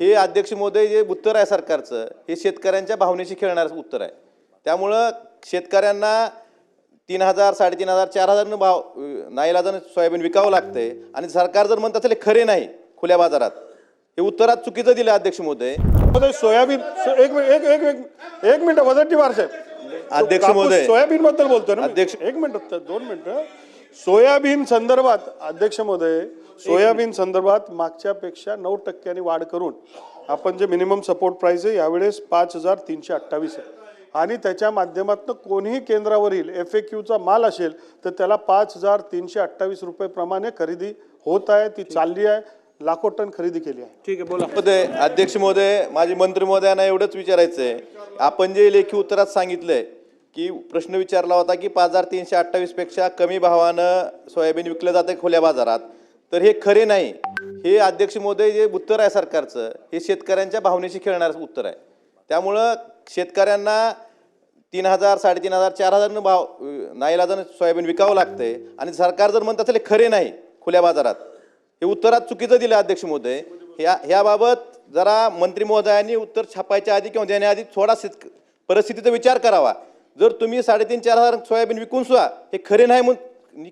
हे अध्यक्ष महोदय जे उत्तर आहे सरकारचं हे शेतकऱ्यांच्या भावनेशी खेळणारं उत्तर आहे। त्यामुळं शेतकऱ्यांना 3000, 3500, 4000 भाव नाईलाजानं सोयाबीन विकावं लागतंय आणि सरकार जर म्हणत असेल खरे नाही खुल्या बाजारात, हे उत्तरात चुकीचं दिलं अध्यक्ष महोदय। सोयाबीन एक मिनिट वजटी वार साहेब, अध्यक्ष महोदय सोयाबीन बद्दल बोलतोय ना अध्यक्ष, एक मिनिट 2 मिनिटं। सोयाबीन संदर्भात अध्यक्ष महोदय, सोयाबीन संदर्भात मागच्यापेक्षा 9% वाढ करून आपण जे मिनिमम सपोर्ट प्राइस आहे यावेळेस 5328 आहे आणि त्याच्या माध्यमातून कोणीही केंद्रावरील FAQचा माल असेल तर त्याला 5328 रुपये प्रमाणे खरेदी होत आहे, ती चालली आहे, लाखो टन खरेदी केली आहे। ठीक आहे, बोला। महोदय अध्यक्ष महोदय, माझे मंत्री महोदयांना एवढंच विचारायचं आहे, आपण जे लेखी उत्तरात सांगितलंय की प्रश्न विचारला होता की 5328 पेक्षा कमी भावानं सोयाबीन विकलं जाते खुल्या बाजारात, तर हे खरे नाही। हे अध्यक्ष महोदय जे उत्तर आहे सरकारचं हे शेतकऱ्यांच्या भावनेशी खेळणारं उत्तर आहे। त्यामुळं शेतकऱ्यांना 3000, 3500, 4000 भाव नाईलाजानं सोयाबीन विकावं लागतंय आणि सरकार जर म्हणत असेल खरे नाही खुल्या बाजारात, हे उत्तरात चुकीचं दिलं अध्यक्ष महोदय। ह्याबाबत जरा मंत्री महोदयांनी उत्तर छापायच्या आधी किंवा देण्याआधी थोडा परिस्थितीचा विचार करावा। जर तुम्ही 3500-4000 सोयाबीन विकून सुद्धा हे खरे नाही म्हणून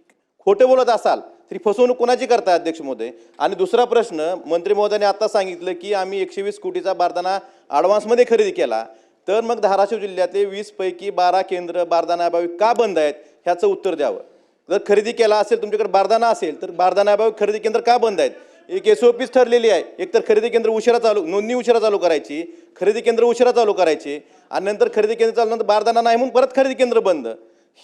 खोटे बोलत असाल तरी फसवणूक कोणाची करताय अध्यक्ष महोदय। आणि दुसरा प्रश्न, मंत्री महोदयांनी आता सांगितलं की आम्ही 120 कोटीचा बारदाना ॲडव्हान्समध्ये खरेदी केला, तर मग धाराशिव जिल्ह्यातले 20 पैकी 12 केंद्र बारदानाअभावी का बंद आहेत ह्याचं उत्तर द्यावं। जर खरेदी केला असेल, तुमच्याकडे बारदाना असेल, तर बारदानाअभावी खरेदी केंद्र का बंद आहेत? एक SOPच ठरलेली आहे, एकतर खरेदी केंद्र उशिरा चालू, नोंदणी उशिरा चालू करायची, खरेदी केंद्र उशिरा चालू करायची आणि नंतर खरेदी केंद्र चालू नंतर बारदाना नाही म्हणून परत खरेदी केंद्र बंद।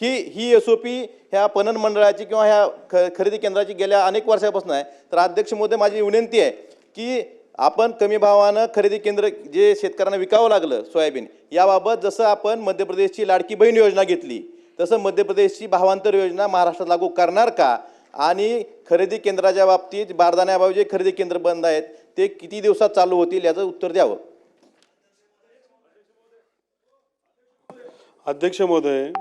ही SOP ह्या पणन मंडळाची किंवा ह्या खरेदी केंद्राची गेल्या अनेक वर्षापासून आहे। तर अध्यक्ष महोदय, माझी विनंती आहे की आपण कमी भावानं खरेदी केंद्र जे शेतकऱ्यांना विकावं लागलं सोयाबीन, याबाबत जसं आपण मध्य प्रदेशची लाडकी बहीण योजना घेतली तसं मध्य प्रदेशची भावांतर योजना महाराष्ट्रात लागू करणार का? आणि खरेदी केंद्राच्या बाबतीत बारदाण्याअभावी जे खरेदी केंद्र बंद आहेत ते किती दिवसात चालू होतील याचं उत्तर द्यावं। अध्यक्ष महोदय,